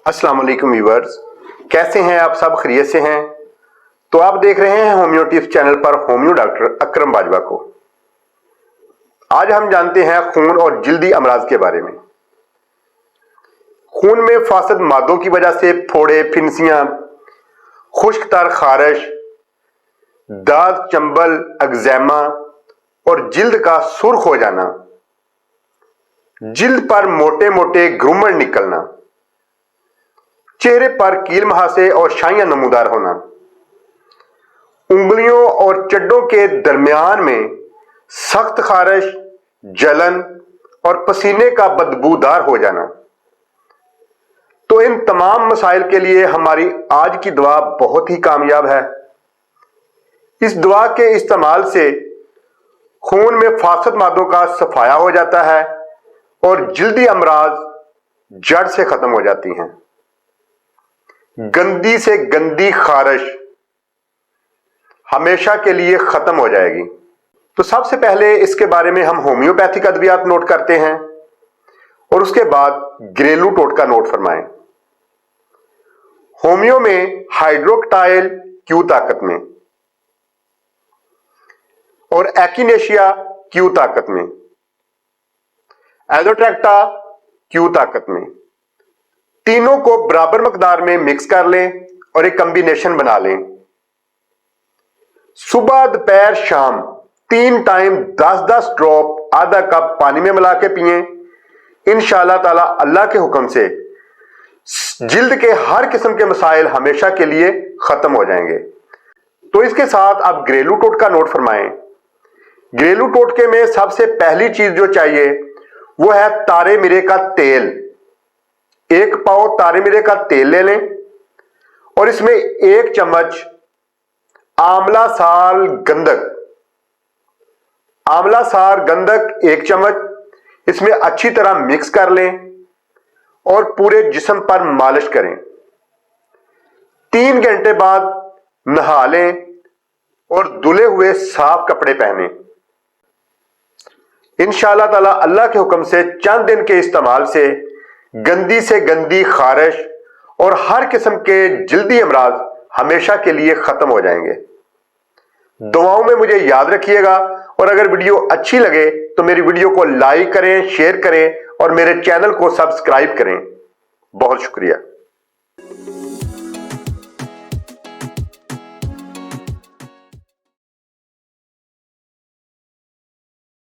अस्सलाम वालेकुम व्यूअर्स, कैसे हैं आप सब? खैरियत से हैं? तो आप देख रहे हैं होम्यो टिप्स चैनल पर होम्यो डॉक्टर अकरम बाजवा को। आज हम जानते हैं खून और जल्दी अमराज के बारे में। खून में फासद मादों की वजह से फोड़े, फिनसियां, खुश्क-तर खारिश, दाद, चंबल, एक्जिमा और जिल्द का सुर्ख हो जाना, जिल्द पर मोटे मोटे ग्रुमड़ निकलना, चेहरे पर कील मुहासे और शाइयां नमूदार होना, उंगलियों और चड्डों के दरमियान में सख्त खारिश, जलन और पसीने का बदबूदार हो जाना। तो इन तमाम मसाइल के लिए हमारी आज की दवा बहुत ही कामयाब है। इस दवा के इस्तेमाल से खून में फासद मादों का सफाया हो जाता है और जल्दी अमराज जड़ से खत्म हो जाती हैं। गंदी से गंदी खारिश हमेशा के लिए खत्म हो जाएगी। तो सबसे पहले इसके बारे में हम होम्योपैथिक अद्वियात नोट करते हैं और उसके बाद घरेलू टोटका नोट फरमाएं। होम्यो में हाइड्रोक्टाइल क्यू ताकत में और एकिनेशिया क्यू ताकत में, एलोट्रैक्टा क्यू ताकत में, तीनों को बराबर मकदार में मिक्स कर लें और एक कॉम्बिनेशन बना लें। सुबह, दोपहर, शाम 3 टाइम 10-10 ड्रॉप आधा कप पानी में मिला के पिएं। इंशाअल्लाह ताला अल्लाह के हुक्म से जिल्द के हर किस्म के मसाइल हमेशा के लिए खत्म हो जाएंगे। तो इसके साथ आप घरेलू टोटका नोट फरमाएं। घरेलू टोटके में सबसे पहली चीज जो चाहिए वो है तारे मिरे का तेल। 1 पाव तारे मिरे का तेल ले लें और इसमें 1 चम्मच आंवला साल गंधक 1 चम्मच इसमें अच्छी तरह मिक्स कर लें और पूरे जिस्म पर मालिश करें। 3 घंटे बाद नहा लें और धुले हुए साफ कपड़े पहनें। इंशाअल्लाह ताला अल्लाह के हुक्म से चंद दिन के इस्तेमाल से गंदी से गंदी खारिश और हर किस्म के जल्दी अमराज हमेशा के लिए खत्म हो जाएंगे। दुआओं में मुझे याद रखिएगा और अगर वीडियो अच्छी लगे तो मेरी वीडियो को लाइक करें, शेयर करें और मेरे चैनल को सब्सक्राइब करें। बहुत शुक्रिया।